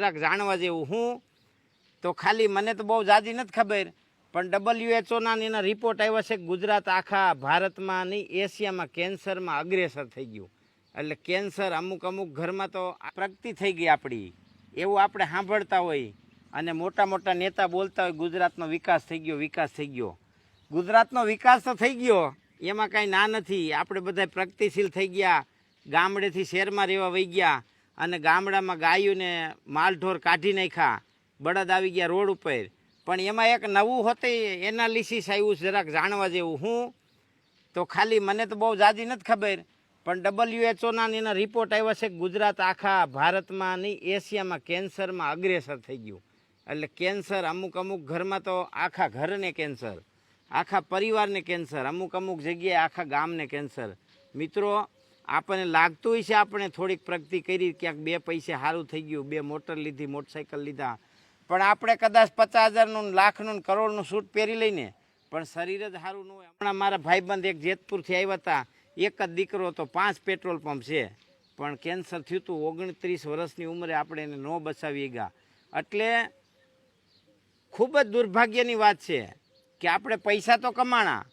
જરાક જાણવા જેવું હું તો ખાલી મને તો બહુ જાજી નથી ખબર, પણ WHO ના એના રિપોર્ટ આવ્યા છે કે ગુજરાત આખા ભારતમાં નહીં એશિયામાં કેન્સરમાં અગ્રેસર થઈ ગયું. એટલે કેન્સર અમુક અમુક ઘરમાં તો પ્રગતિ થઈ ગઈ આપણી, એવું આપણે સાંભળતા હોય અને મોટા મોટા નેતા બોલતા હોય ગુજરાતનો વિકાસ થઈ ગયો, વિકાસ થઈ ગયો. ગુજરાતનો વિકાસ તો થઈ ગયો, એમાં કાંઈ ના નથી. આપણે બધા પ્રગતિશીલ થઈ ગયા, ગામડેથી શહેરમાં રહેવા વહી ગયા અને ગામડામાં ગાયોને માલઢોર કાઢી નાખ્યા, બળદ આવી ગયા રોડ ઉપર. પણ એમાં એક નવું હોતે એનાલિસિસ આવ્યું જરાક જાણવા જેવું હું તો ખાલી મને તો બહુ જાજી નથી ખબર, પણ WHO ના એના રિપોર્ટ આવ્યા છે કે ગુજરાત આખા ભારતમાં નહીં એશિયામાં કેન્સરમાં અગ્રેસર થઈ ગયું. એટલે કેન્સર અમુક અમુક ઘરમાં તો આખા ઘરને કેન્સર, આખા પરિવારને કેન્સર, અમુક અમુક જગ્યાએ આખા ગામને કેન્સર. મિત્રો આપણને લાગતું હોય છે આપણે થોડીક પ્રગતિ કરી, ક્યાંક બે પૈસે સારું થઈ ગયું, બે મોટર લીધી, મોટરસાઇકલ લીધા, પણ આપણે કદાચ 50,000નું, લાખનું, કરોડનું સૂટ પહેરી લઈને પણ શરીર જ સારું ન હોય. હમણાં મારા ભાઈબંધ એક જેતપુરથી આવ્યા હતા, એક જ દીકરો હતો, 5 પેટ્રોલ પંપ છે, પણ કેન્સર થયું હતું. 29 વર્ષની ઉંમરે આપણે એને ન બચાવી ગયા. એટલે ખૂબ જ દુર્ભાગ્યની વાત છે કે આપણે પૈસા તો કમાણા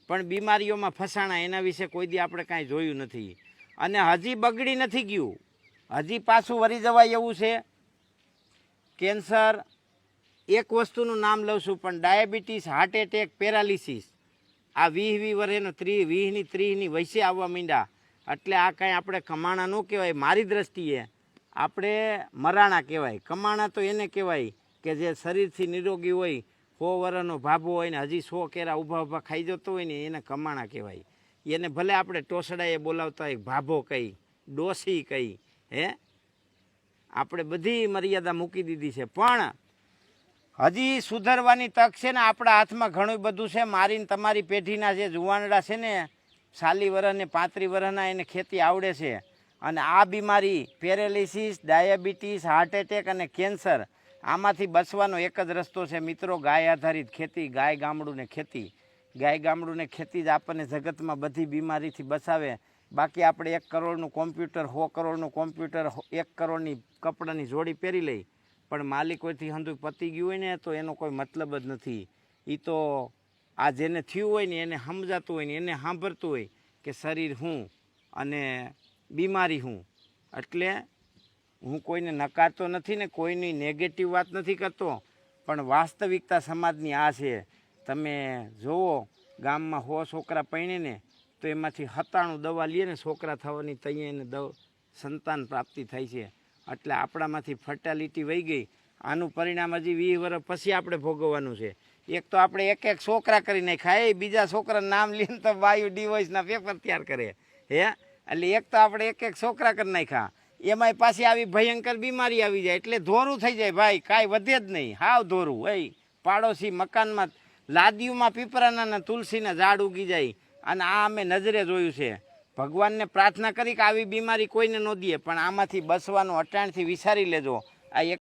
પણ બીમારીઓમાં ફસાણા, એના વિશે કોઈ દી આપણે કાંઈ જોયું નથી. અને હજી બગડી નથી ગયું, હજી પાછું વળી જવાય એવું છે. કેન્સર એક વસ્તુનું નામ લઉં છું, પણ ડાયાબિટીસ, હાર્ટ એટેક, પેરાલિસિસ આ 20 વર્ષનો 20ની 30ની વયસે આવવા માંડ્યા. એટલે આ કાંઈ આપણે કમાણા ન કહેવાય. મારી દ્રષ્ટિએ આપણે મરાણા કહેવાય. કમાણા તો એને કહેવાય કે જે શરીરથી નિરોગી હોય, 100 વર્ષનો ભાભો હોય ને હજી 100 કેરા ઊભા ઊભા ખાઈ જતો હોય ને એને કમાણા કહેવાય. એને ભલે આપણે ટોસડાએ બોલાવતા હોય, ભાભો કહી, ડોસી કહી, આપણે બધી મર્યાદા મૂકી દીધી છે. પણ હજી સુધરવાની તક છે ને, આપણા હાથમાં ઘણું બધું છે. મારીને તમારી પેઢીના જે જુવાનડા છે ને, 40 વર્ષ ને 35 વર્ષના, એને ખેતી આવડે છે. અને આ બીમારી પેરાલિસિસ, ડાયાબિટીસ, હાર્ટ એટેક અને કેન્સર, આમાંથી બચવાનો એક જ રસ્તો છે મિત્રો, ગાય આધારિત ખેતી, ગાય ગામડું ને ખેતી. ગાય ગામડું ને ખેતી જ આપણને જગતમાં બધી બીમારીથી બચાવે. બાકી આપણે 1 કરોડનું કોમ્પ્યુટર, 100 કરોડનું કોમ્પ્યુટર, 1 કરોડની કપડાની જોડી પહેરી લઈ, પણ માલિકોથી હંધું પતી ગયું હોય ને તો એનો કોઈ મતલબ જ નથી. એ તો આ જેને થયું હોય ને એને સમજાતું હોય ને એને સાંભળતું હોય કે શરીર હું અને બીમારી હું. એટલે હું કોઈને નકારતો નથી ને કોઈની નેગેટિવ વાત નથી કરતો, પણ વાસ્તવિકતા સમાજની આ છે. તમે જુઓ, ગામમાં 100 છોકરા પરણે ને તો એમાંથી 97 દવા લઈએ ને છોકરા થવાની, તૈયાર સંતાન પ્રાપ્તિ થાય છે. એટલે આપણામાંથી ફર્ટાલિટી વહી ગઈ. આનું પરિણામ હજી 20 વર્ષ પછી આપણે ભોગવવાનું છે. એક તો આપણે એક છોકરા કરી નાખ્યા, બીજા છોકરાનું નામ લઈને તો બાયુ ડિવોર્સના પેપર તૈયાર કરે. એટલે એક તો આપણે એક છોકરા કરી નાખ્યા, એમાંય પાછી આવી ભયંકર બીમારી આવી જાય એટલે ધોરું થઈ જાય ભાઈ, કાંઈ વધે જ નહીં, હાવ ધોરું. પાડોશી મકાનમાં લાદીઓમાં પીપરાના તુલસીના ઝાડ ઉગી જાય. અને આ અમે નજરે જોયું છે. ભગવાનને પ્રાર્થના કરી કે આવી બીમારી કોઈને ન દે, પણ આમાંથી બચવાનું અટાણથી વિચારી લેજો. આ એક